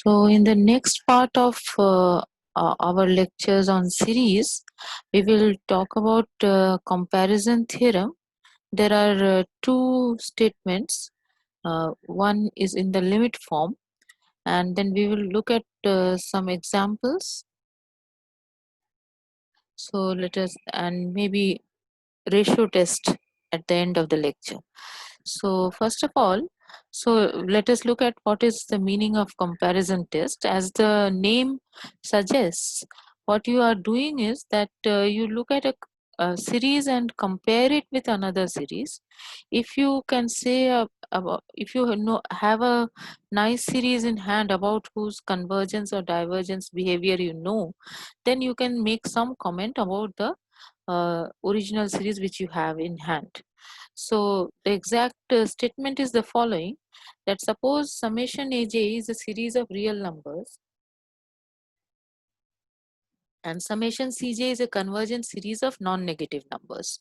So in the next part of our lectures on series, we will talk about comparison theorem. There are two statements. One is in the limit form, and then we will look at some examples. So let us, and maybe ratio test at the end of the lecture. So first of all, so let us look at what is the meaning of comparison test. As the name suggests, what you are doing is that you look at a series and compare it with another series. If you can say about, if you know have a nice series in hand about whose convergence or divergence behavior you know, then you can make some comment about the original series which you have in hand. So the exact statement is the following, that suppose summation aj is a series of real numbers and summation cj is a convergent series of non-negative numbers.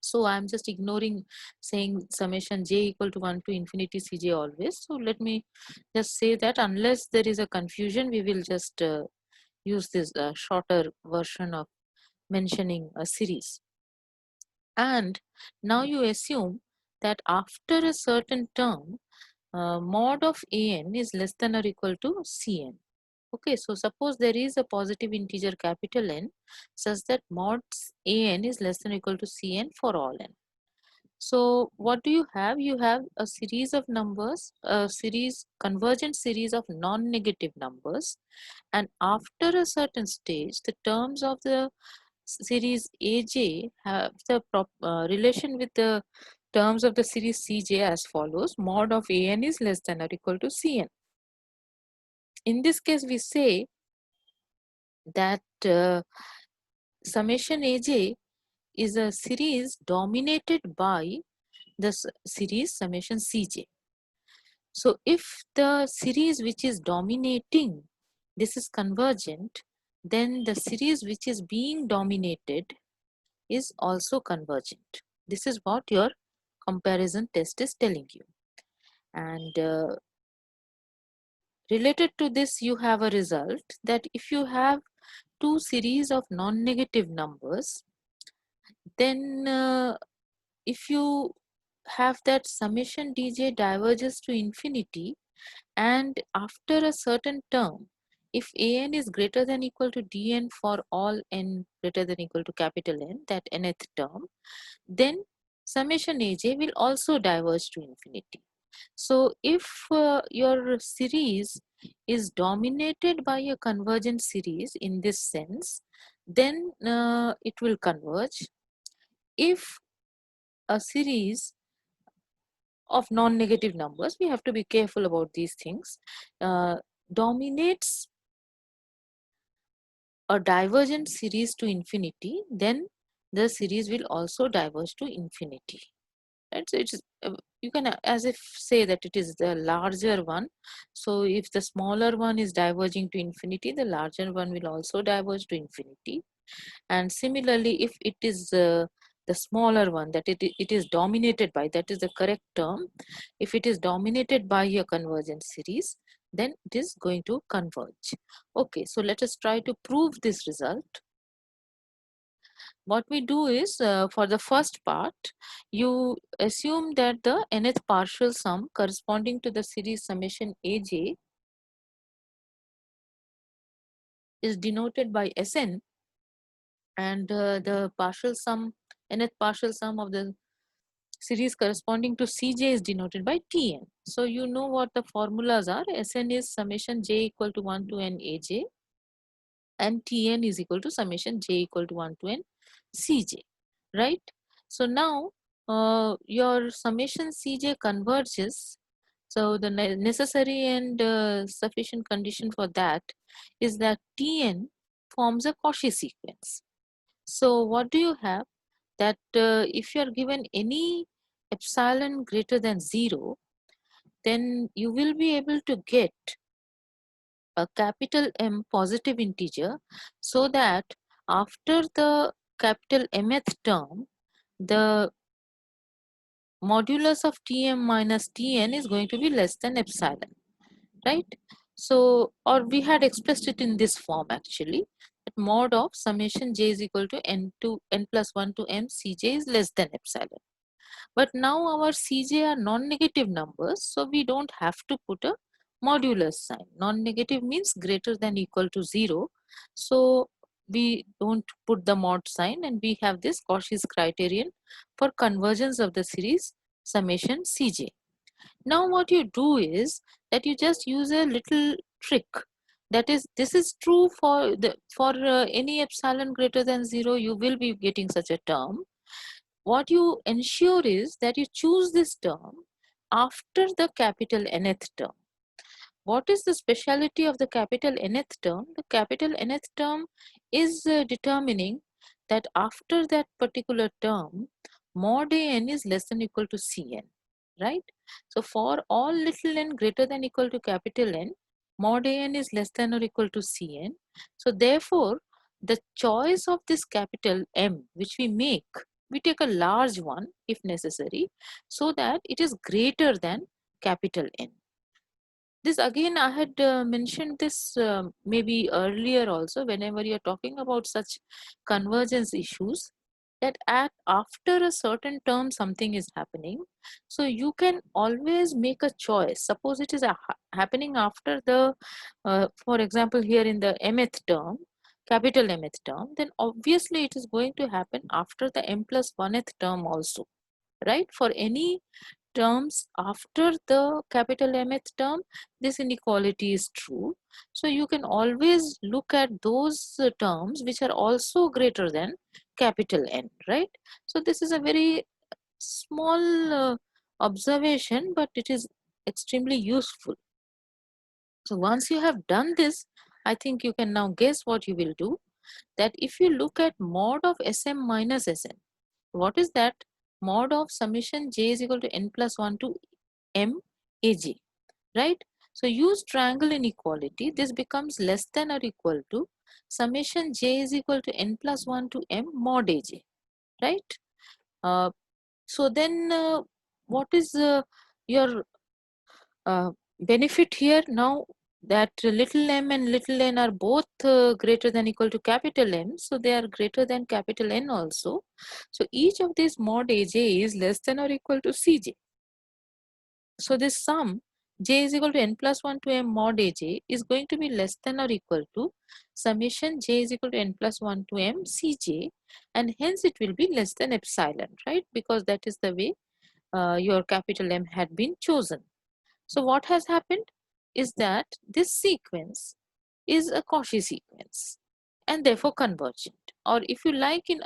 So I'm just ignoring saying summation j equal to 1 to infinity cj always. So let me just say that unless there is a confusion, we will just use this shorter version of mentioning a series. And now you assume that after a certain term, mod of an is less than or equal to cn. Okay, so suppose there is a positive integer capital N such that mod an is less than or equal to cn for all n. So what do you have? You have a series of numbers, a series, convergent series of non-negative numbers, and after a certain stage, the terms of the series AJ have the relation with the terms of the series CJ as follows: mod of AN is less than or equal to CN. In this case, we say that summation AJ is a series dominated by the series summation CJ. So if the series which is dominating, this is convergent, then the series which is being dominated is also convergent. This is what your comparison test is telling you. And related to this, you have a result that if you have two series of non-negative numbers, then if you have that summation dj diverges to infinity, and after a certain term, if an is greater than equal to dn for all n greater than equal to capital N, that nth term, then summation aj will also diverge to infinity. So if your series is dominated by a convergent series in this sense, then it will converge. If a series of non-negative numbers, we have to be careful about these things, dominates a divergent series to infinity, then the series will also diverge to infinity. Right? So it's you can as if say that it is the larger one. So if the smaller one is diverging to infinity, the larger one will also diverge to infinity. And similarly, if it is the smaller one that it is dominated by, that is the correct term, if it is dominated by a convergent series, then it is going to converge. Okay, so let us try to prove this result. What we do is, for the first part, you assume that the nth partial sum corresponding to the series summation aj is denoted by Sn, and the partial sum, nth partial sum of the series corresponding to Cj is denoted by Tn. So you know what the formulas are. Sn is summation j equal to 1 to n aj, and Tn is equal to summation j equal to 1 to n Cj, right? So now your summation Cj converges. So the necessary and sufficient condition for that is that Tn forms a Cauchy sequence. So what do you have? That if you are given any epsilon greater than 0, then you will be able to get a capital M positive integer, so that after the capital Mth term, the modulus of Tm minus Tn is going to be less than epsilon, right? So, or we had expressed it in this form actually, that mod of summation j is equal to n plus 1 to m Cj is less than epsilon. But now our Cj are non-negative numbers, so we don't have to put a modulus sign. Non-negative means greater than equal to 0. So we don't put the mod sign, and we have this Cauchy's criterion for convergence of the series summation Cj. Now what you do is that you just use a little trick. That is, this is true for any epsilon greater than 0, you will be getting such a term. What you ensure is that you choose this term after the capital Nth term. What is the speciality of the capital Nth term? The capital Nth term is determining that after that particular term, mod an is less than or equal to Cn, right? So for all little n greater than or equal to capital N, mod an is less than or equal to Cn. So therefore, the choice of this capital M, which we take a large one if necessary, so that it is greater than capital N. This again, I had mentioned this maybe earlier also, whenever you're talking about such convergence issues, that after a certain term something is happening, so you can always make a choice. Suppose it is happening after the, for example, here in the mth term, capital mth term, then obviously it is going to happen after the m plus 1th term also, right? For any terms after the capital Mth term, this inequality is true. So you can always look at those terms which are also greater than capital N, right? So this is a very small observation, but it is extremely useful. So once you have done this, I think you can now guess what you will do. That if you look at mod of Sm minus Sn, what is that? Mod of summation j is equal to n plus 1 to m aj, right? So use triangle inequality. This becomes less than or equal to summation j is equal to n plus 1 to m mod aj, right? So then what is your benefit here now? That little m and little n are both greater than equal to capital M, so they are greater than capital N also. So each of these mod aj is less than or equal to Cj. So this sum j is equal to n plus 1 to m mod aj is going to be less than or equal to summation j is equal to n plus 1 to m Cj, and hence it will be less than epsilon, right? Because that is the way your capital M had been chosen. So what has happened is that this sequence is a Cauchy sequence and therefore convergent. Or if you like, in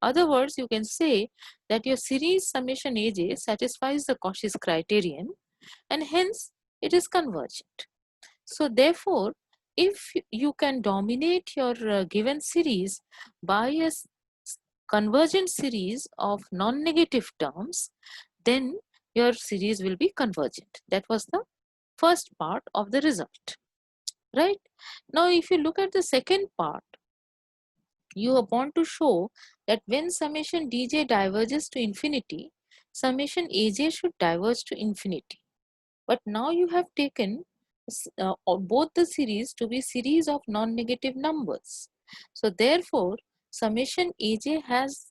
other words, you can say that your series summation aj satisfies the Cauchy's criterion and hence it is convergent. So therefore, if you can dominate your given series by a convergent series of non-negative terms, then your series will be convergent. That was the first part of the result, right? Now, if you look at the second part, you want to show that when summation dj diverges to infinity, summation aj should diverge to infinity. But now you have taken both the series to be series of non-negative numbers. So therefore, summation aj has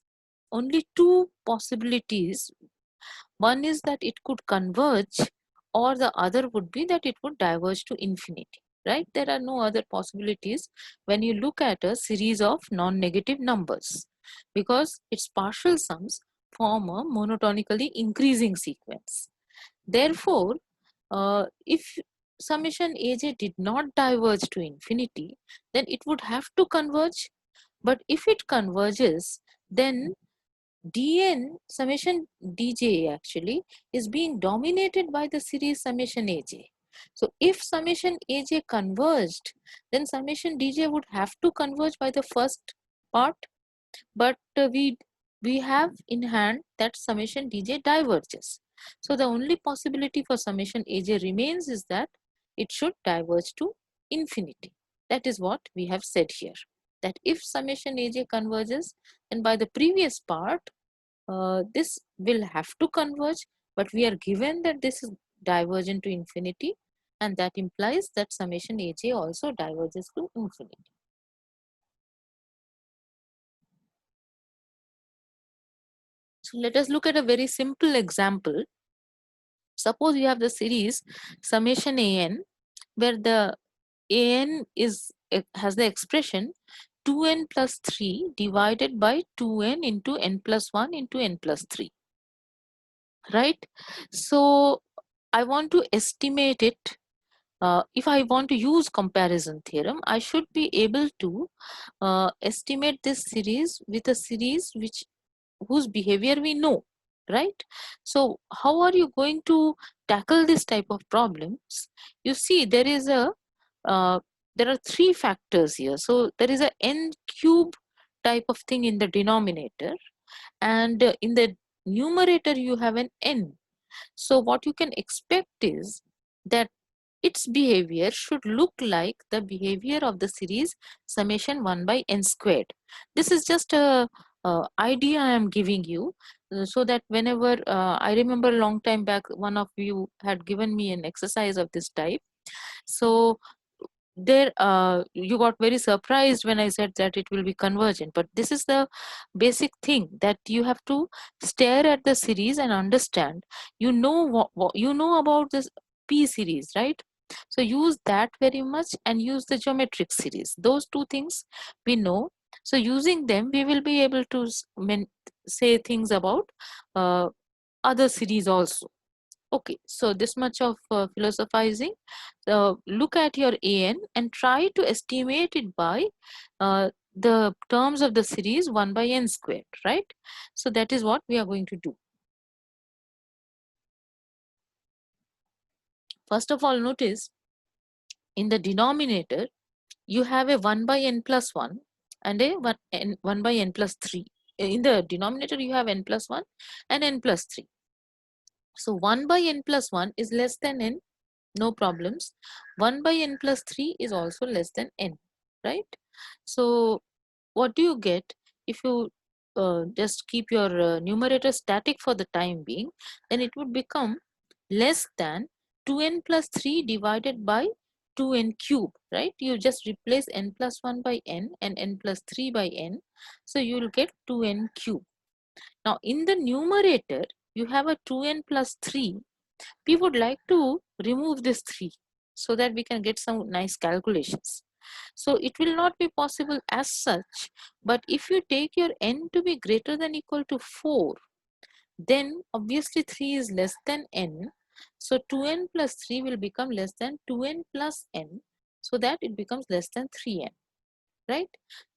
only two possibilities. One is that it could converge, or the other would be that it would diverge to infinity, right? There are no other possibilities when you look at a series of non-negative numbers, because its partial sums form a monotonically increasing sequence. Therefore, if summation aj did not diverge to infinity, then it would have to converge. But if it converges, then dn summation dj actually is being dominated by the series summation aj. So if summation aj converged, then summation dj would have to converge by the first part, but we have in hand that summation dj diverges. So the only possibility for summation aj remains is that it should diverge to infinity. That is what we have said here, that if summation aj converges, then by the previous part this will have to converge, but we are given that this is divergent to infinity, and that implies that summation aj also diverges to infinity. So let us look at a very simple example. Suppose you have the series summation an, where the an has the expression 2n plus 3 divided by 2n into n plus 1 into n plus 3, right? So I want to estimate it. If I want to use comparison theorem, I should be able to estimate this series with a series whose behavior we know, right? So how are you going to tackle this type of problems? You see, uh, there are three factors here. So there is a n cube type of thing in the denominator, and in the numerator you have an n. So what you can expect is that its behavior should look like the behavior of the series summation 1 by n squared. This is just a idea I am giving you, so that whenever I remember a long time back, one of you had given me an exercise of this type. So there you got very surprised when I said that it will be convergent, but this is the basic thing, that you have to stare at the series and understand. You know what you know about this p series, right? So use that very much and use the geometric series. Those two things we know. So using them we will be able to say things about uh, other series also. Okay, so this much of philosophizing. Look at your an and try to estimate it by the terms of the series 1 by n squared, right? So that is what we are going to do. First of all, notice in the denominator you have a 1 by n plus 1 and a 1 by n plus 3. In the denominator you have n plus 1 and n plus 3. So 1 by n plus 1 is less than n, no problems. 1 by n plus 3 is also less than n, right? So what do you get if you just keep your numerator static for the time being? Then it would become less than 2n plus 3 divided by 2n cube, right? You just replace n plus 1 by n and n plus 3 by n, so you will get 2n cube. Now in the numerator you have a 2n plus 3. We would like to remove this 3 so that we can get some nice calculations. So it will not be possible as such, but if you take your n to be greater than equal to 4, then obviously 3 is less than n. So 2n plus 3 will become less than 2n plus n, so that it becomes less than 3n, right?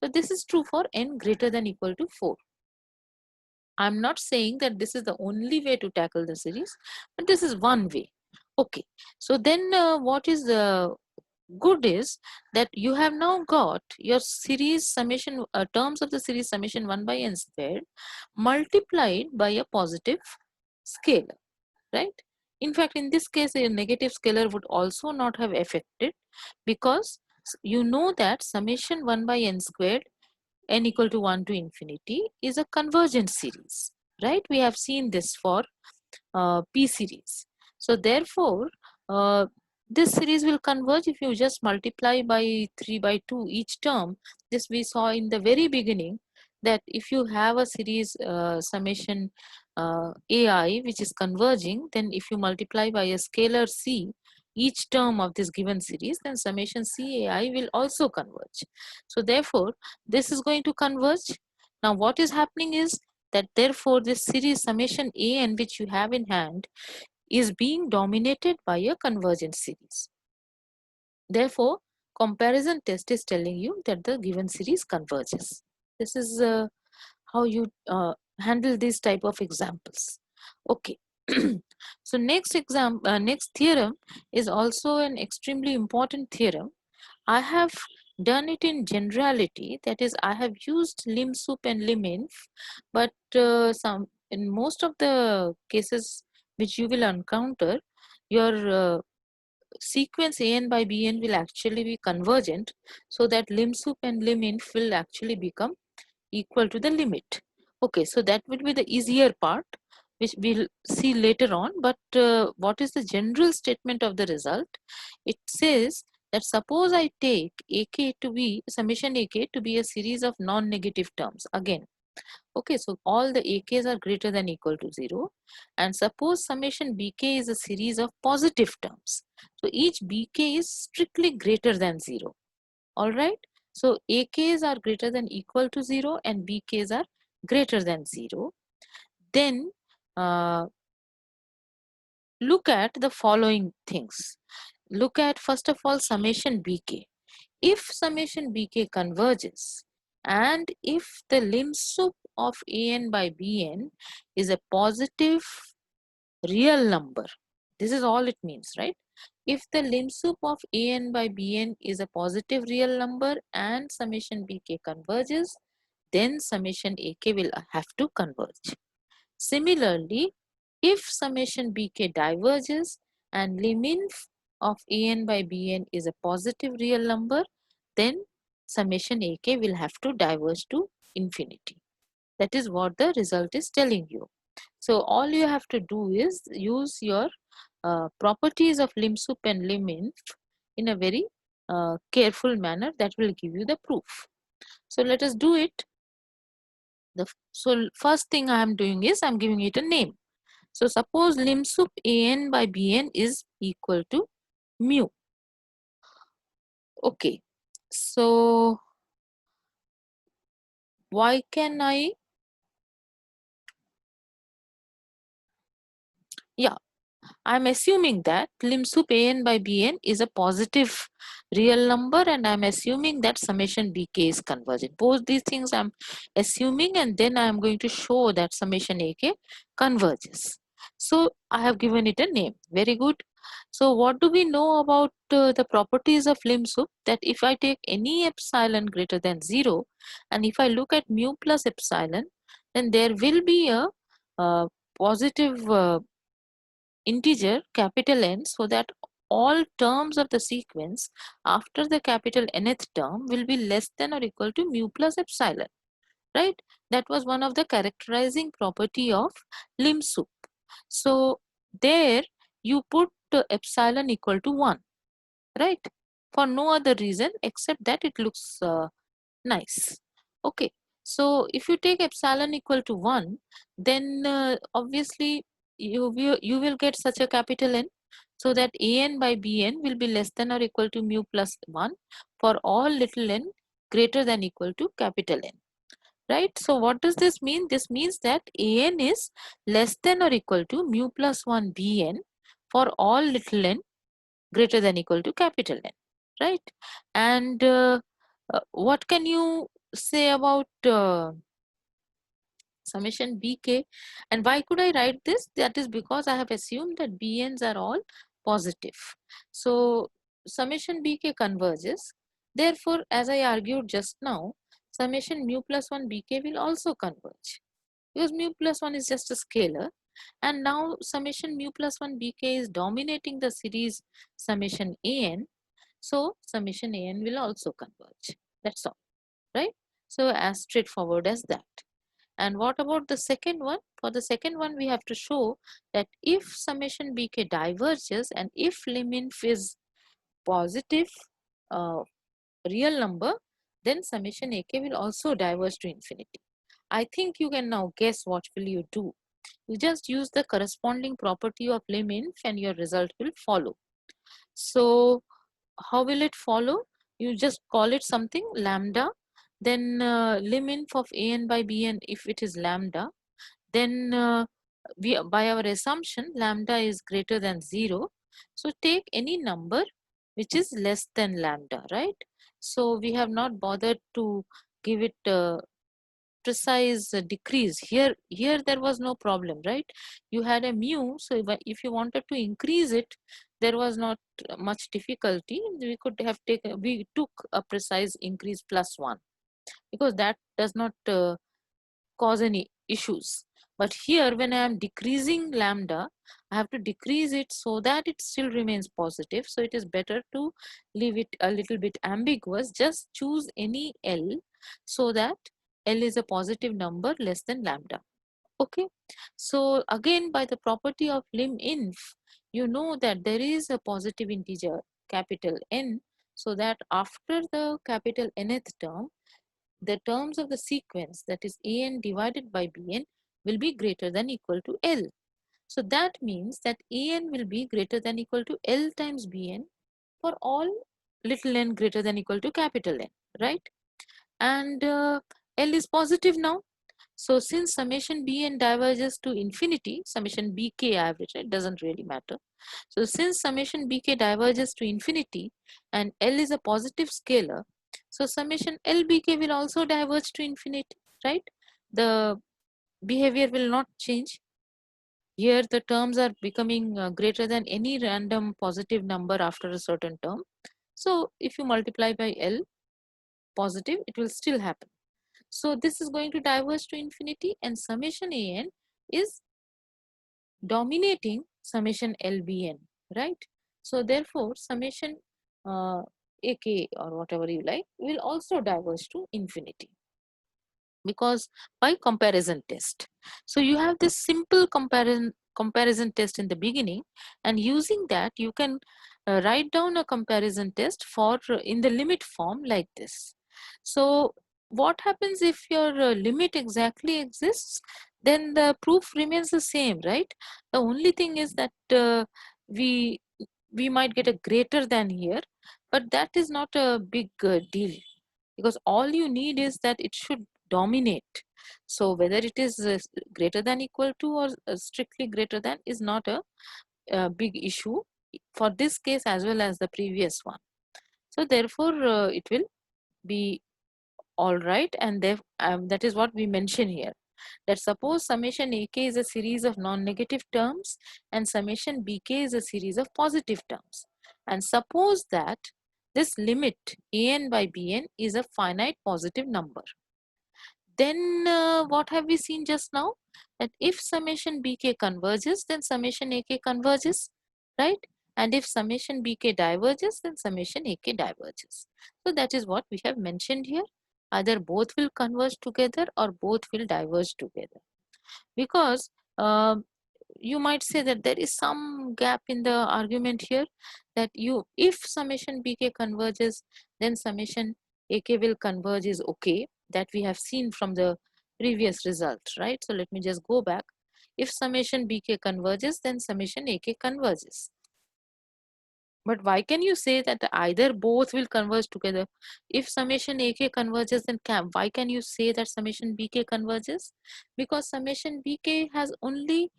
So this is true for n greater than equal to 4. I'm not saying that this is the only way to tackle the series, but this is one way. Okay, so then what is good is that you have now got your series summation, terms of the series summation 1 by n squared multiplied by a positive scalar, right? In fact, in this case, a negative scalar would also not have affected, because you know that summation 1 by n squared n equal to 1 to infinity is a convergent series, right? We have seen this for p series. So therefore this series will converge if you just multiply by 3 by 2 each term. This we saw in the very beginning, that if you have a series summation ai which is converging, then if you multiply by a scalar c each term of this given series, then summation cai will also converge. So therefore this is going to converge. Now what is happening is that therefore this series summation an which you have in hand is being dominated by a convergent series. Therefore comparison test is telling you that the given series converges. This is how you handle these type of examples. Okay. So next theorem is also an extremely important theorem. I have done it in generality, that is I have used lim_sup and lim_inf, but in most of the cases which you will encounter, your sequence an by bn will actually be convergent, so that lim_sup and lim_inf will actually become equal to the limit. Okay, so that will be the easier part. which we'll see later on. But what is the general statement of the result? It says that suppose I take AK to be summation AK to be a series of non-negative terms again. Okay, so all the AKs are greater than equal to 0. And suppose summation BK is a series of positive terms. So each BK is strictly greater than 0. All right. So AKs are greater than equal to 0 and BKs are greater than 0. Then look at the following things. Look at first of all summation BK. If summation BK converges and if the lim sup of AN by BN is a positive real number, this is all it means, right? If the lim sup of AN by BN is a positive real number and summation BK converges, then summation AK will have to converge. Similarly, if summation BK diverges and lim_inf of AN by BN is a positive real number, then summation AK will have to diverge to infinity. That is what the result is telling you. So all you have to do is use your properties of lim_sup and lim_inf in a very careful manner. That will give you the proof. So let us do it. So first thing I am doing is I am giving it a name. So suppose lim_sup AN by BN is equal to mu. Okay. So why can I? Yeah, I'm assuming that lim_sup AN by BN is a positive real number and I'm assuming that summation BK is convergent. Both these things I'm assuming and then I'm going to show that summation AK converges. So I have given it a name. Very good. So what do we know about the properties of lim_sup? That if I take any epsilon greater than 0 and if I look at mu plus epsilon, then there will be a positive integer capital N, so that all terms of the sequence after the capital Nth term will be less than or equal to mu plus epsilon, right? That was one of the characterizing property of lim_sup. So there you put epsilon equal to 1, right? For no other reason except that it looks nice. Okay, so if you take epsilon equal to 1, then obviously you will get such a capital N, so that AN by BN will be less than or equal to mu plus 1 for all little n greater than equal to capital N, right? So what does this mean? This means that AN is less than or equal to mu plus 1 BN for all little n greater than equal to capital N, right? And what can you say about summation BK? And why could I write this? That is because I have assumed that BNs are all positive. So summation BK converges. Therefore, as I argued just now, summation mu plus 1 BK will also converge because mu plus 1 is just a scalar. And now summation mu plus 1 BK is dominating the series summation AN. So summation AN will also converge. That's all, right? So as straightforward as that. And what about the second one? For the second one, we have to show that if summation BK diverges and if lim_inf is positive real number, then summation AK will also diverge to infinity. I think you can now guess what will you do. You just use the corresponding property of lim_inf and your result will follow. So how will it follow? You just call it something lambda, then lim_inf of AN by BN, if it is lambda, then we, by our assumption, lambda is greater than 0. So take any number which is less than lambda, right? So we have not bothered to give it precise decrease. Here there was no problem, right? You had a mu, so if you wanted to increase it, there was not much difficulty. We took a precise increase plus 1 because that does not cause any issues. But here when I am decreasing lambda, I have to decrease it so that it still remains positive. So it is better to leave it a little bit ambiguous. Just choose any L so that L is a positive number less than lambda. Okay, so again, by the property of lim_inf, you know that there is a positive integer capital N, so that after the capital nth term, the terms of the sequence, that is an divided by bn, will be greater than equal to L. So that means that an will be greater than equal to L times bn for all little n greater than equal to capital N, right? And L is positive now. So since summation bn diverges to infinity, summation bk average, it doesn't really matter. So since summation bk diverges to infinity and L is a positive scalar, so summation LBK will also diverge to infinity, right? The behavior will not change. Here the terms are becoming greater than any random positive number after a certain term. So if you multiply by L positive, it will still happen. So this is going to diverge to infinity, and summation an is dominating summation LBN, right? So therefore summation AK, or whatever you like, will also diverge to infinity, because by comparison test. So you have this simple comparison test in the beginning, and using that you can write down a comparison test for in the limit form like this. So what happens if your limit exactly exists? Then the proof remains the same, right? The only thing is that we we might get a greater than here, but that is not a big deal, because all you need is that it should dominate. So whether it is greater than equal to or strictly greater than is not a big issue for this case as well as the previous one. So therefore it will be all right, and that is what we mention here, that suppose summation ak is a series of non-negative terms and summation bk is a series of positive terms, and suppose that this limit an by bn is a finite positive number. Then what have we seen just now? That if summation bk converges, then summation ak converges, right? And if summation bk diverges, then summation ak diverges. So that is what we have mentioned here. Either both will converge together or both will diverge together. Because you might say that there is some gap in the argument here, that if summation bk converges, then summation ak will converge is okay, that we have seen from the previous result, right? So let me just go back. If summation bk converges, then summation ak converges. But why can you say that either both will converge together? If summation AK converges, then why can you say that summation BK converges? Because summation BK has only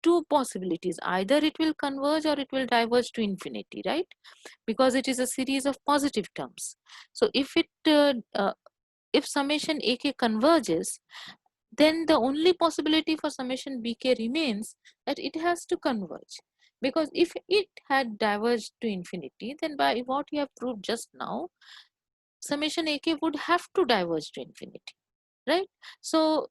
two possibilities. Either it will converge or it will diverge to infinity, right? Because it is a series of positive terms. So if summation AK converges, then the only possibility for summation bk remains that it has to converge, because if it had diverged to infinity, then by what you have proved just now, summation ak would have to diverge to infinity, right? So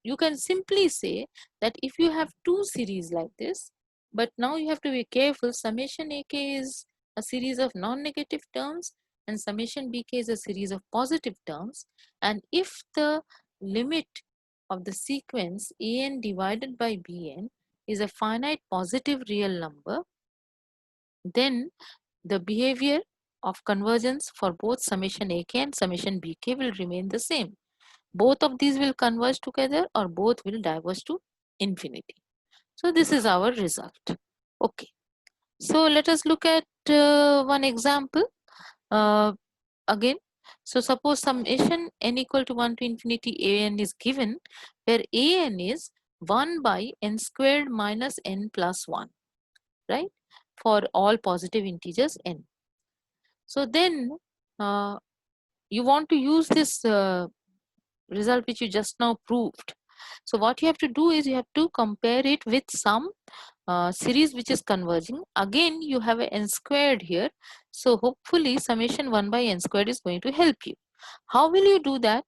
you can simply say that if you have two series like this, but now you have to be careful, summation ak is a series of non-negative terms and summation bk is a series of positive terms, and if the limit of the sequence an divided by bn is a finite positive real number, then the behavior of convergence for both summation ak and summation bk will remain the same. Both of these will converge together or both will diverge to infinity. So this is our result. Okay, so let us look at one example again. So suppose summation n equal to 1 to infinity an is given, where an is 1 by n squared minus n plus 1, right, for all positive integers n. So then uh, you want to use this result which you just now proved. So what you have to do is you have to compare it with some series which is converging. Again you have a n squared here, so hopefully summation 1 by n squared is going to help you. How will you do that?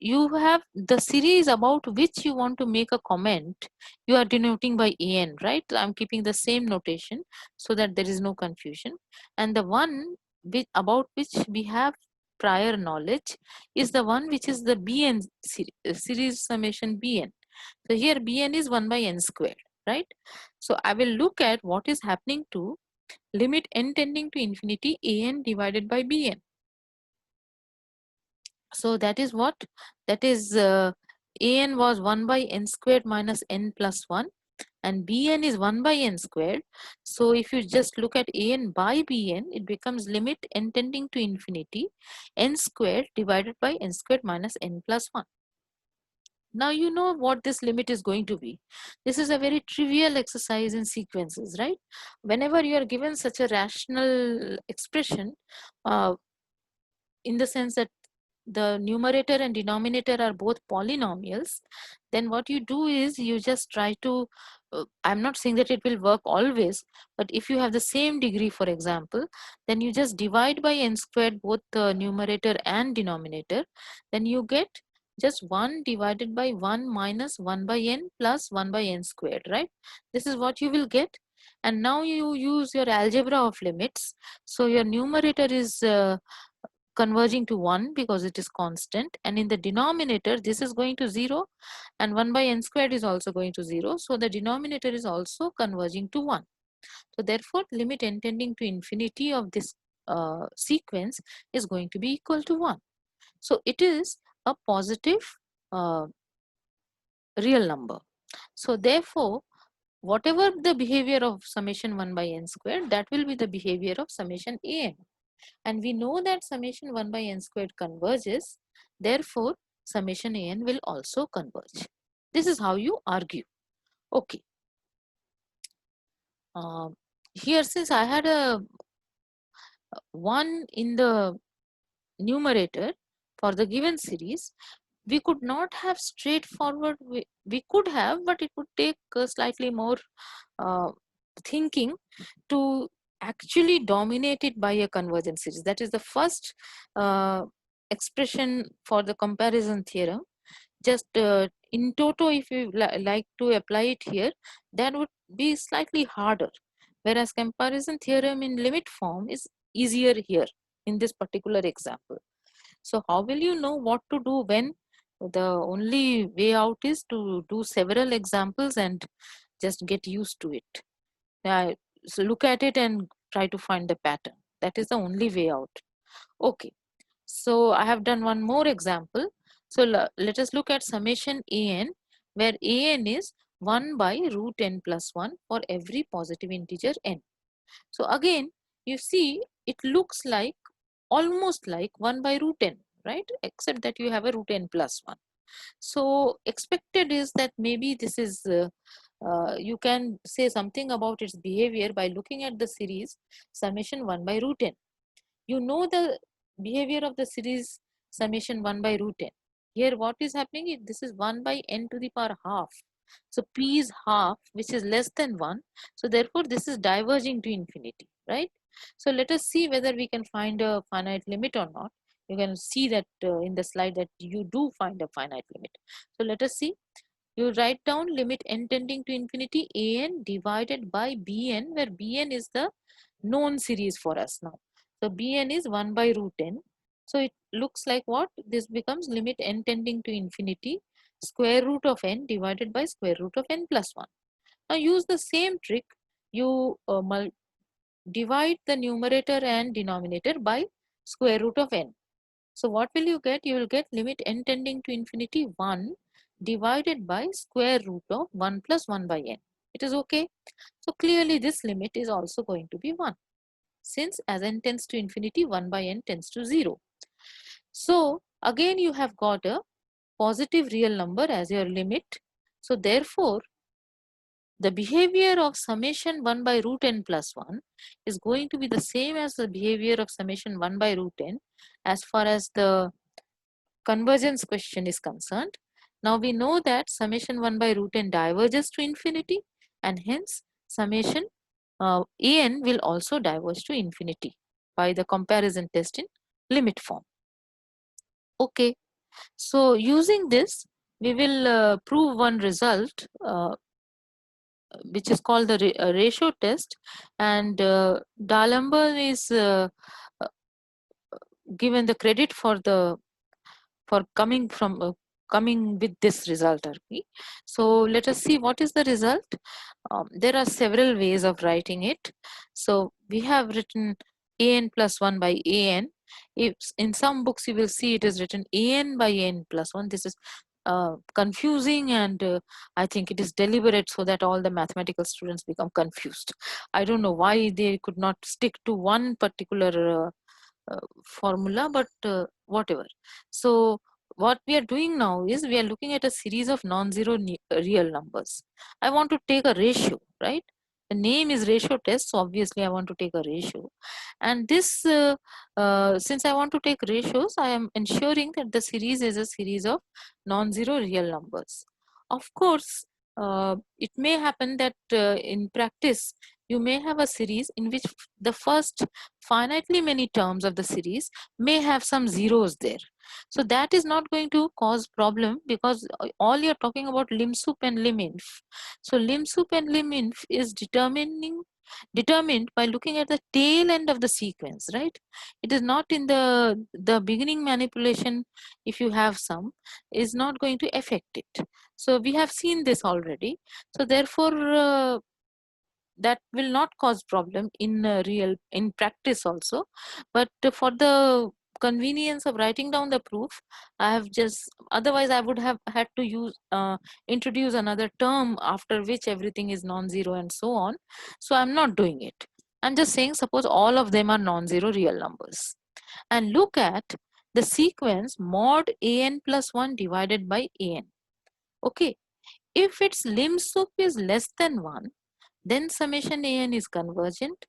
You have the series about which you want to make a comment, you are denoting by an, right? I'm keeping the same notation so that there is no confusion, and the one about which we have prior knowledge is the one which is the bn series summation bn. So here Bn is 1 by n squared, right? So I will look at what is happening to limit n tending to infinity an divided by Bn. So that is what? That is an was 1 by n squared minus n plus 1 and Bn is 1 by n squared. So if you just look at an by Bn, it becomes limit n tending to infinity n squared divided by n squared minus n plus 1. Now you know what this limit is going to be. This is a very trivial exercise in sequences, right? Whenever you are given such a rational expression, in the sense that the numerator and denominator are both polynomials, then what you do is you just try to, I'm not saying that it will work always, but if you have the same degree, for example, then you just divide by n squared both the numerator and denominator, then you get just 1 divided by 1 minus 1 by n plus 1 by n squared, right? This is what you will get. And now you use your algebra of limits. So your numerator is converging to 1 because it is constant, and in the denominator this is going to 0 and 1 by n squared is also going to 0, so the denominator is also converging to 1. So therefore limit n tending to infinity of this sequence is going to be equal to 1. So it is a positive uh, real number. So therefore whatever the behavior of summation 1 by n squared, that will be the behavior of summation an. And we know that summation 1 by n squared converges, therefore summation an will also converge. This is how you argue. Okay. Here, since I had a 1 in the numerator for the given series, we could not have straightforward, we could have, but it would take slightly more thinking to actually dominate it by a convergent series. That is the first expression for the comparison theorem. Just in toto, if you like to apply it here, that would be slightly harder, whereas comparison theorem in limit form is easier here in this particular example. So how will you know what to do when the only way out is to do several examples and just get used to it? So look at it and try to find the pattern. That is the only way out. Okay. So I have done one more example. So let us look at summation an, where an is 1 by root n plus 1 for every positive integer n. So again, you see, it looks like almost like 1 by root n, right? Except that you have a root n plus 1. So expected is that maybe this is, you can say something about its behavior by looking at the series summation 1 by root n. You know the behavior of the series summation 1 by root n. Here what is happening? This is 1 by n to the power half. So p is half, which is less than 1. So therefore this is diverging to infinity, right? So let us see whether we can find a finite limit or not. You can see that in the slide that you do find a finite limit. So let us see. You write down limit n tending to infinity an divided by bn, where bn is the known series for us now. So bn is 1 by root n. So it looks like what? This becomes limit n tending to infinity square root of n divided by square root of n plus 1. Now use the same trick. You divide the numerator and denominator by square root of n. So what will you get? You will get limit n tending to infinity 1 divided by square root of 1 plus 1 by n. It is okay. So clearly this limit is also going to be 1, since as n tends to infinity, 1 by n tends to 0. So again you have got a positive real number as your limit. So therefore the behavior of summation 1 by root n plus 1 is going to be the same as the behavior of summation 1 by root n as far as the convergence question is concerned. Now we know that summation 1 by root n diverges to infinity, and hence summation an will also diverge to infinity by the comparison test in limit form. Okay, so using this we will prove one result which is called the ratio test, and D'Alembert is given the credit for coming from coming with this result, Arpi. So let us see what is the result. There are several ways of writing it. So we have written an plus 1 by an. If in some books you will see it is written an by n plus 1. This is confusing, and I think it is deliberate so that all the mathematical students become confused. I don't know why they could not stick to one particular formula, but whatever. So what we are doing now is we are looking at a series of non-zero real numbers. I want to take a ratio, right? The name is ratio test, so obviously I want to take a ratio. And this, since I want to take ratios, I am ensuring that the series is a series of non-zero real numbers. Of course, it may happen that in practice, you may have a series in which the first finitely many terms of the series may have some zeros there. So that is not going to cause problem, because all you're talking about lim sup and lim inf. So lim sup and lim inf is determined by looking at the tail end of the sequence, right? It is not in the beginning manipulation. If you have some, is not going to affect it. So we have seen this already. So therefore that will not cause problem in in practice also. But for the convenience of writing down the proof, I have just, otherwise I would have had to use introduce another term after which everything is non-zero and so on. So I'm not doing it. I'm just saying, suppose all of them are non-zero real numbers, and look at the sequence mod an plus 1 divided by an. Okay, if its lim sup is less than 1, then summation an is convergent.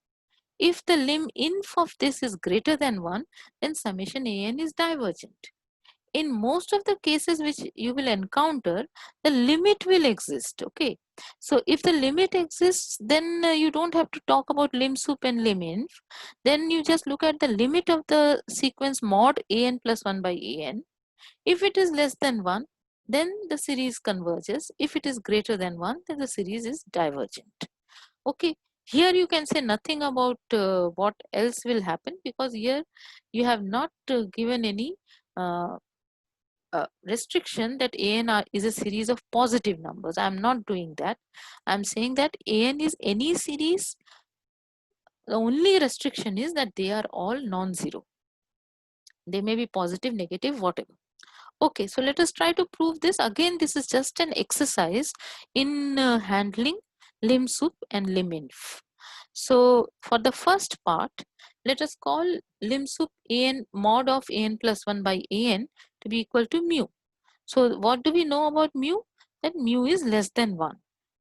If the lim inf of this is greater than 1, then summation an is divergent. In most of the cases which you will encounter, the limit will exist. Okay, so if the limit exists, then you don't have to talk about lim sup and lim inf. Then you just look at the limit of the sequence mod an plus 1 by an. If it is less than 1, then the series converges. If it is greater than 1, then the series is divergent. Okay, here you can say nothing about what else will happen, because here you have not given any uh, restriction that an is a series of positive numbers. I'm not doing that. I'm saying that an is any series. The only restriction is that they are all non-zero. They may be positive, negative, whatever. Okay, so let us try to prove this. Again, this is just an exercise in handling lim sup and lim inf. So for the first part, let us call lim sup an mod of an plus 1 by an to be equal to mu. So what do we know about mu? That mu is less than 1.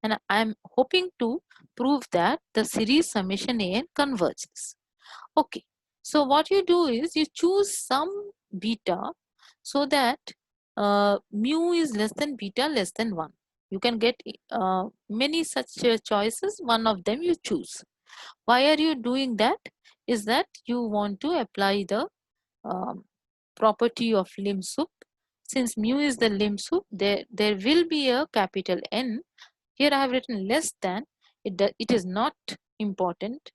And I am hoping to prove that the series summation an converges. Okay, so what you do is you choose some beta so that mu is less than beta less than 1. You can get many such choices. One of them you choose. Why are you doing that? Is that you want to apply the um, property of lim sup. Since mu is the lim sup, there will be a capital N. Here I have written less than. It is not important.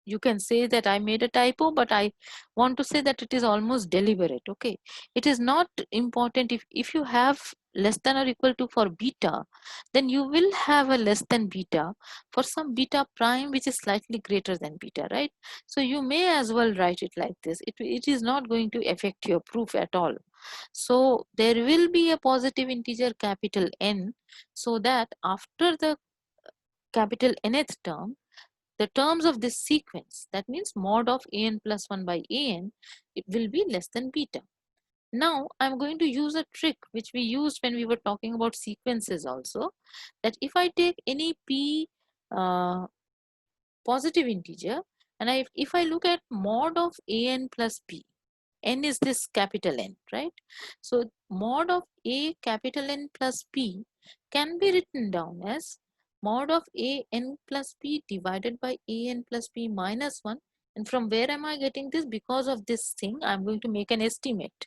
You can say that I made a typo, but I want to say that it is almost deliberate. Okay, it is not important. If you have less than or equal to for beta, then you will have a less than beta for some beta prime which is slightly greater than beta, right? So you may as well write it like this. It is not going to affect your proof at all. So there will be a positive integer capital N, so that after the capital Nth term, the terms of this sequence, that means mod of an plus 1 by an, it will be less than beta. Now I'm going to use a trick which we used when we were talking about sequences also, that if I take any p positive integer, and if I look at mod of an plus p, n is this capital N, right? So mod of a capital N plus p can be written down as mod of a n plus p divided by a n plus p minus 1. And from where am I getting this? Because of this thing, I'm going to make an estimate.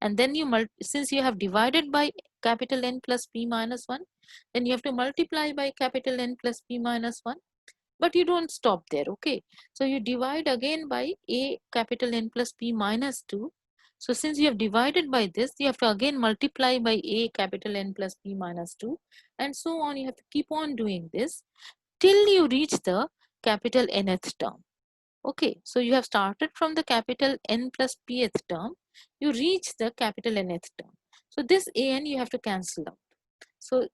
And then since you have divided by capital N plus p minus 1, then you have to multiply by capital N plus p minus 1. But you don't stop there. Okay, so you divide again by a capital N plus p minus 2. So since you have divided by this, you have to again multiply by a capital N plus p minus 2, and so on. You have to keep on doing this till you reach the capital Nth term. Okay, so you have started from the capital N plus pth term, you reach the capital Nth term. So this an you have to cancel out. So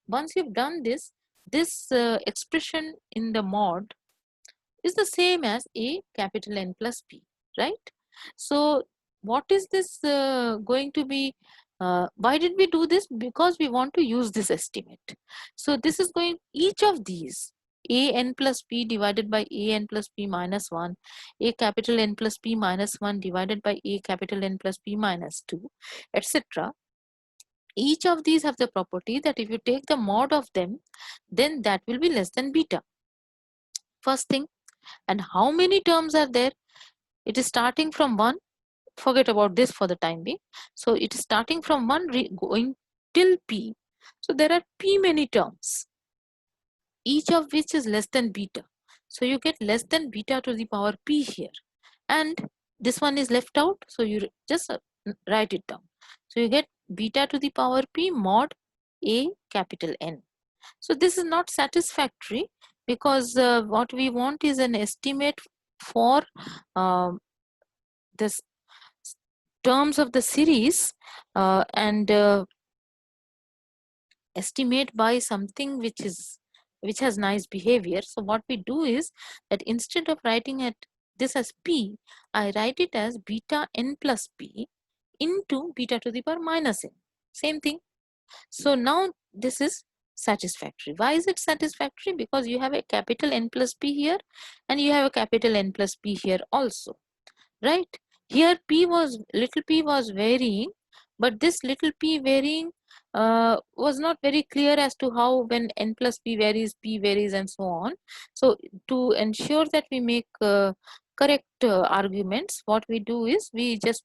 once you've done this, this expression in the mod is the same as a capital N plus p, right? So what is this going to be? Why did we do this? Because we want to use this estimate. So this is going, each of these, a n plus p divided by a n plus p minus 1, a capital N plus p minus 1 divided by a capital N plus p minus 2, etc. Each of these have the property that if you take the mod of them, then that will be less than beta. First thing. And how many terms are there? It is starting from 1. Forget about this for the time being. So it is starting from 1 going till p. So there are p many terms, each of which is less than beta. So you get less than beta to the power p here. And this one is left out. So you just write it down. So you get beta to the power p mod a capital N. So this is not satisfactory, because what we want is an estimate for this terms of the series, and estimate by something which has nice behavior. So what we do is that instead of writing this as p, I write it as beta n plus p into beta to the power minus n. Same thing. So now this is satisfactory. Why is it satisfactory? Because you have a capital N plus p here and you have a capital N plus p here also, right? Here little p was varying, but this little p varying was not very clear as to how, when n plus p varies and so on. So to ensure that we make correct arguments, what we do is we just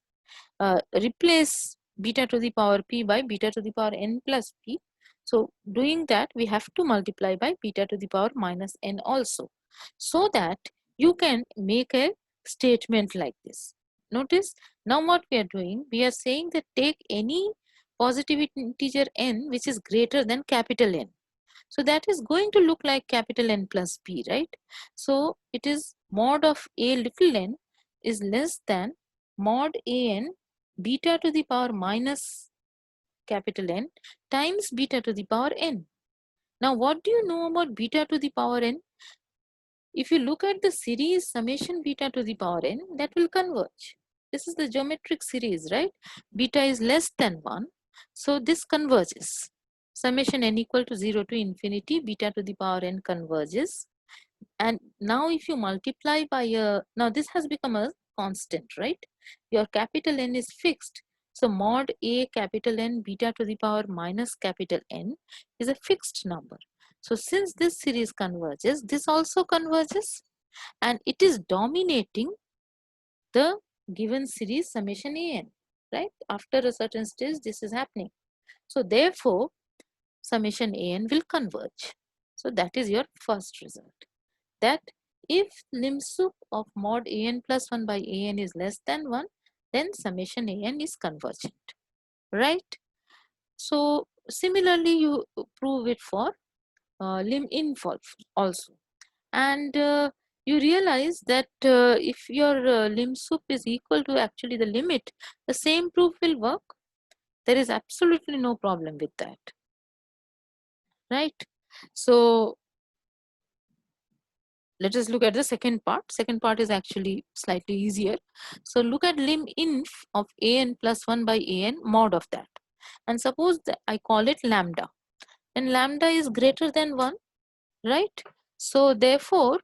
replace beta to the power p by beta to the power n plus p. So doing that, we have to multiply by beta to the power minus n also, so that you can make a statement like this. Notice now what we are doing, we are saying that take any positive integer n which is greater than capital N. So that is going to look like capital N plus p, right? So it is mod of a little n is less than mod a n beta to the power minus capital N times beta to the power n. Now what do you know about beta to the power n? If you look at the series summation beta to the power n, that will converge. This is the geometric series, right? Beta is less than 1. So this converges. Summation n equal to 0 to infinity, beta to the power n converges. And now if you multiply by now this has become a constant, right? Your capital N is fixed. So mod a capital N beta to the power minus capital N is a fixed number. So since this series converges, this also converges, and it is dominating the given series summation an, right? After a certain stage, this is happening. So therefore, summation an will converge. So that is your first result. That if lim sup of mod an plus 1 by an is less than 1, then summation an is convergent, right? So similarly, you prove it for lim inf also. And you realize that if your lim sup is equal to actually the limit, the same proof will work. There is absolutely no problem with that, right? So let us look at the second part. Second part is actually slightly easier. So look at lim inf of an plus 1 by an mod of that. And suppose that I call it lambda. And lambda is greater than 1, right? So therefore,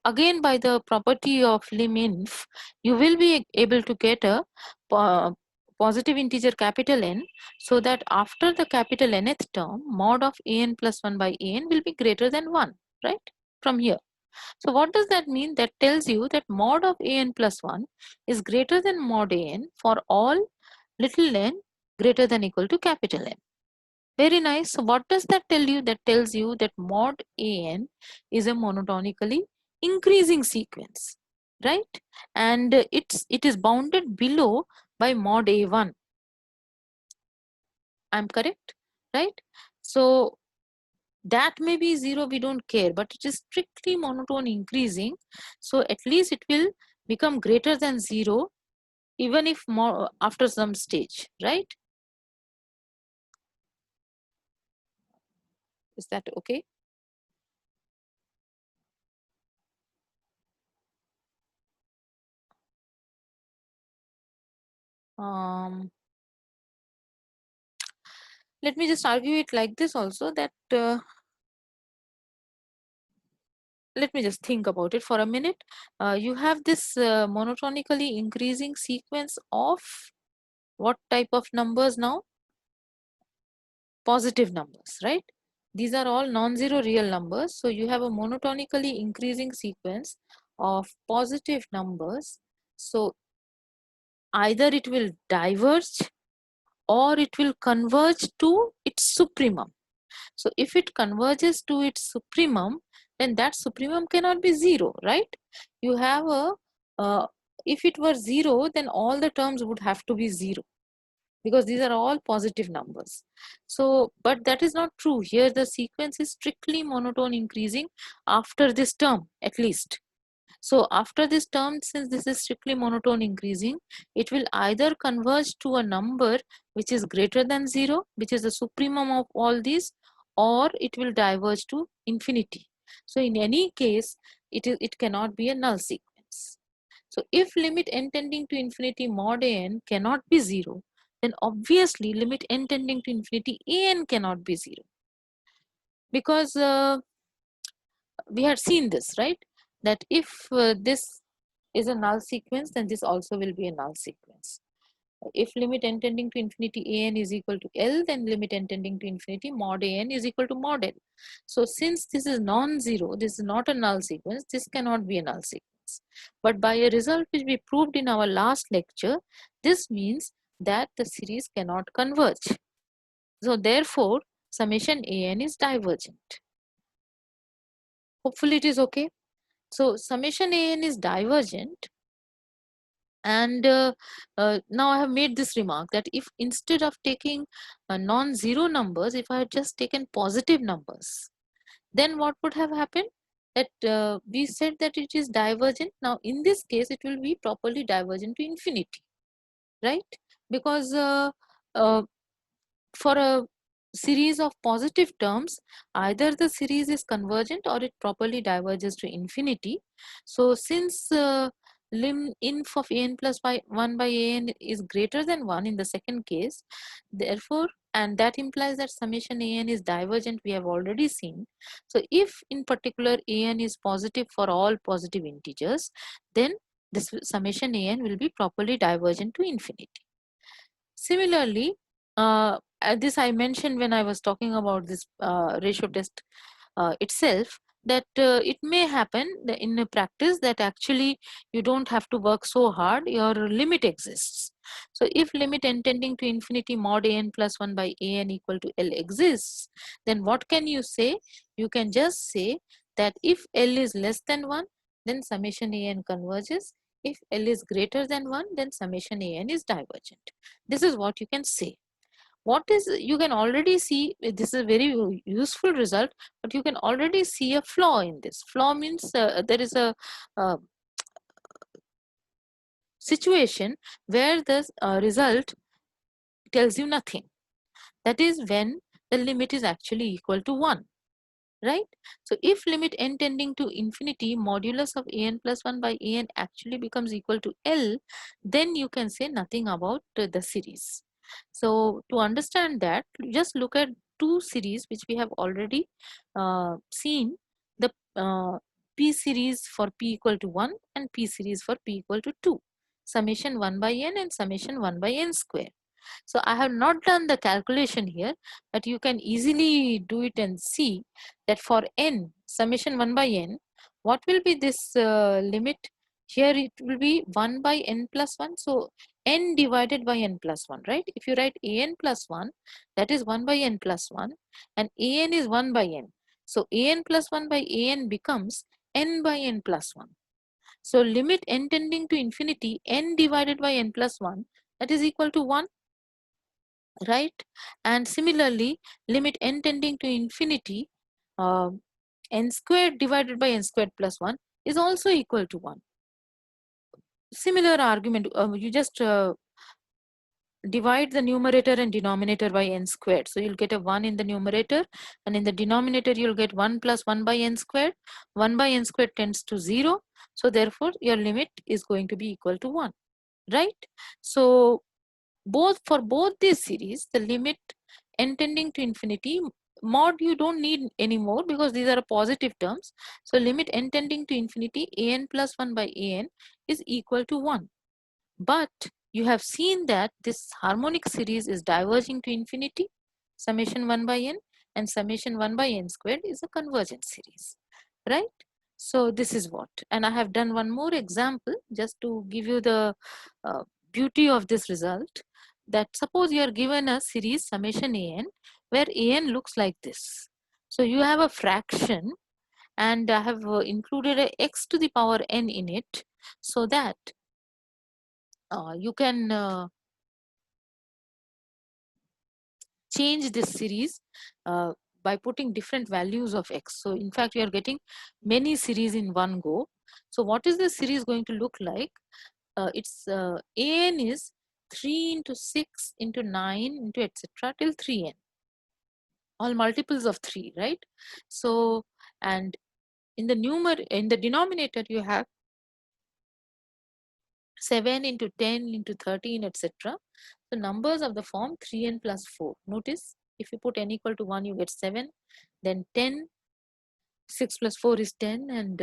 again by the property of lim inf, you will be able to get a positive integer capital N, so that after the capital Nth term, mod of an plus 1 by an will be greater than 1, right? From here. So what does that mean? That tells you that mod of an plus 1 is greater than mod an for all little n greater than equal to capital N. Very nice. So what does that tell you? That tells you that mod an is a monotonically increasing sequence, right? And it is bounded below by mod a1. I'm correct, right? So that may be 0, we don't care, but it is strictly monotone increasing, so at least it will become greater than 0 even if more after some stage, right? Is that okay? um Let me just argue it like this also, that let me just think about it for a minute. You have this monotonically increasing sequence of what type of numbers now? Positive numbers, right? These are all non-zero real numbers. So you have a monotonically increasing sequence of positive numbers. So either it will diverge or it will converge to its supremum. So if it converges to its supremum, then that supremum cannot be 0, right? You have a, if it were 0, then all the terms would have to be 0, because these are all positive numbers. So, but that is not true. Here the sequence is strictly monotone increasing after this term at least. So after this term, since this is strictly monotone increasing, it will either converge to a number which is greater than 0, which is the supremum of all these, or it will diverge to infinity. So in any case, it cannot be a null sequence. So if limit n tending to infinity mod an cannot be 0, then obviously limit n tending to infinity an cannot be 0, because we had seen this, right? That if this is a null sequence, then this also will be a null sequence. If limit n tending to infinity an is equal to L, then limit n tending to infinity mod an is equal to mod L. So since this is non-zero, this is not a null sequence, this cannot be a null sequence. But by a result which we proved in our last lecture, this means that the series cannot converge. So therefore, summation an is divergent. Hopefully it is okay. So summation an is divergent, and now I have made this remark that if instead of taking non-zero numbers, if I had just taken positive numbers, then what would have happened? That we said that it is divergent. Now in this case, it will be properly divergent to infinity, right? Because for a series of positive terms, either the series is convergent or it properly diverges to infinity. So since lim inf of an plus by 1 by an is greater than 1 in the second case, therefore, and that implies that summation an is divergent, we have already seen. So if in particular an is positive for all positive integers, then this summation an will be properly divergent to infinity. Similarly, this I mentioned when I was talking about this ratio test itself, that it may happen in a practice that actually you don't have to work so hard, your limit exists. So if limit n tending to infinity mod an plus 1 by an equal to L exists, then what can you say? You can just say that if L is less than 1, then summation an converges. If L is greater than 1, then summation an is divergent. This is what you can say. What is, you can already see, this is a very useful result, but you can already see a flaw in this. Flaw means there is a uh, situation where the result tells you nothing. That is when the limit is actually equal to 1, right? So if limit n tending to infinity modulus of an plus 1 by an actually becomes equal to L, then you can say nothing about the series. So to understand that, just look at two series which we have already seen, the p series for p equal to 1 and p series for p equal to 2, summation 1 by n and summation 1 by n square. So I have not done the calculation here, but you can easily do it and see that for n, summation 1 by n, what will be this limit? Here it will be 1 by n plus 1. So n divided by n plus 1, right? If you write an plus 1, that is 1 by n plus 1, and an is 1 by n. So an plus 1 by an becomes n by n plus 1. So limit n tending to infinity, n divided by n plus 1, that is equal to 1, right? And similarly, limit n tending to infinity, n squared divided by n squared plus 1 is also equal to 1. Similar argument, you just divide the numerator and denominator by n squared. So you'll get a 1 in the numerator, and in the denominator you'll get 1 plus 1 by n squared. 1 by n squared tends to 0. So therefore your limit is going to be equal to 1, right? So for both these series, the limit n tending to infinity, mod you don't need anymore because these are positive terms. So limit n tending to infinity, an plus 1 by an is equal to 1. But you have seen that this harmonic series is diverging to infinity, summation 1 by n, and summation 1 by n squared is a convergent series, right? So this is what, and I have done one more example just to give you the beauty of this result, that suppose you are given a series summation an where an looks like this. So you have a fraction, and I have included a x to the power n in it, so that you can change this series by putting different values of x. So in fact, you are getting many series in one go. So what is the series going to look like? It's an is 3 into 6 into 9 into etc. till 3n, all multiples of 3, right? So, and in the denominator you have 7 into 10 into 13 etc. So numbers of the form 3n plus 4. Notice if you put n equal to 1 you get 7, then 10, 6 plus 4 is 10, and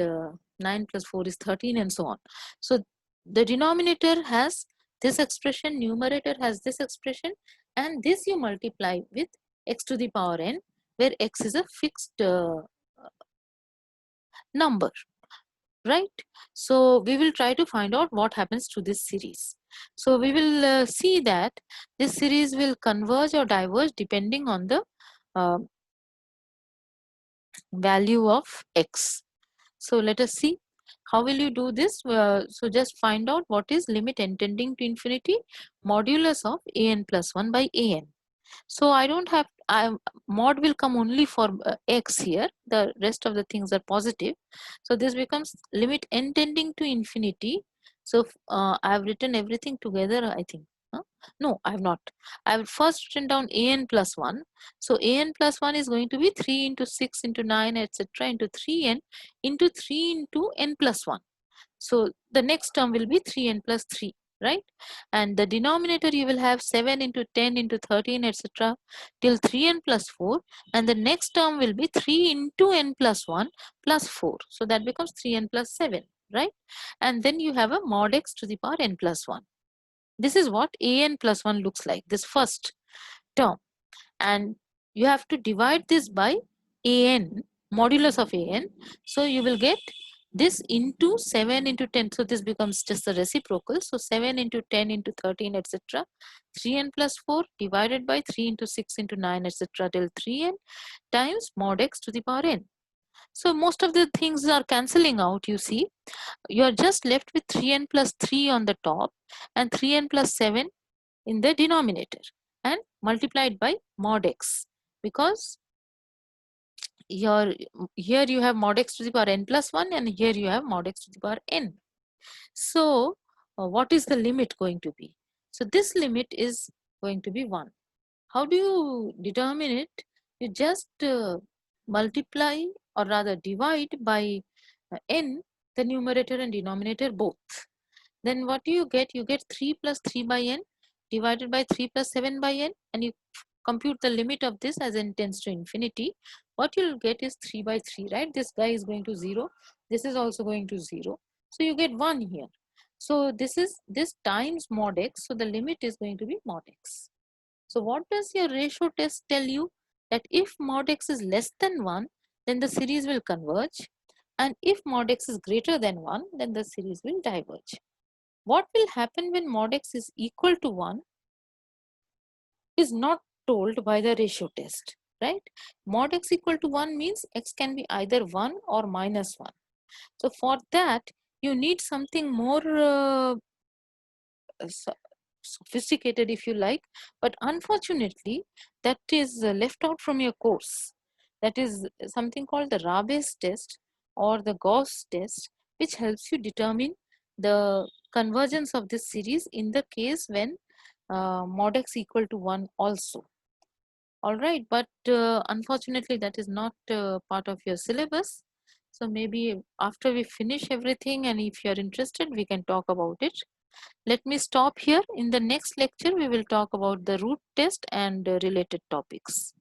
9 plus 4 is 13, and so on. So the denominator has this expression, numerator has this expression, and this you multiply with x to the power n, where x is a fixed number, right? So we will try to find out what happens to this series. So we will see that this series will converge or diverge depending on the uh, value of x. So let us see how will you do this. So just find out what is limit n tending to infinity modulus of an plus 1 by an. So I don't have, mod will come only for x here, the rest of the things are positive. So this becomes limit n tending to infinity. So I have written everything together, I think. No, I have not. I have first written down an plus 1. So an plus 1 is going to be 3 into 6 into 9 etc. into 3n into 3 into n plus 1. So the next term will be 3n plus 3, right? And the denominator you will have 7 into 10 into 13 etc. till 3n plus 4, and the next term will be 3 into n plus 1 plus 4. So that becomes 3n plus 7, right? And then you have a mod x to the power n plus 1. This is what an plus 1 looks like, this first term. And you have to divide this by an, modulus of an. So you will get this into 7 into 10. So this becomes just the reciprocal. So 7 into 10 into 13 etc. 3n plus 4 divided by 3 into 6 into 9 etc. till 3n times mod x to the power n. So most of the things are cancelling out, you see. You are just left with 3n plus 3 on the top and 3n plus 7 in the denominator, and multiplied by mod x, because here you have mod x to the power n plus 1, and here you have mod x to the power n. So what is the limit going to be? So this limit is going to be 1. How do you determine it? You just multiply, or rather divide by n, the numerator and denominator both. Then what do you get? You get 3 plus 3 by n divided by 3 plus 7 by n, and you compute the limit of this as n tends to infinity. What you'll get is 3 by 3, right? This guy is going to 0. This is also going to 0. So you get 1 here. So this times mod x. So the limit is going to be mod x. So what does your ratio test tell you? That if mod x is less than 1, then the series will converge. And if mod x is greater than 1, then the series will diverge. What will happen when mod x is equal to 1 is not told by the ratio test, right? Mod x equal to 1 means x can be either 1 or minus 1. So for that, You need something more sophisticated, if you like, but unfortunately that is left out from your course. That is something called the Rabe's test or the Gauss test, which helps you determine the convergence of this series in the case when mod x equal to 1 also. All right, but unfortunately that is not part of your syllabus. So maybe after we finish everything, and if you are interested, we can talk about it. Let me stop here. In the next lecture, we will talk about the root test and related topics.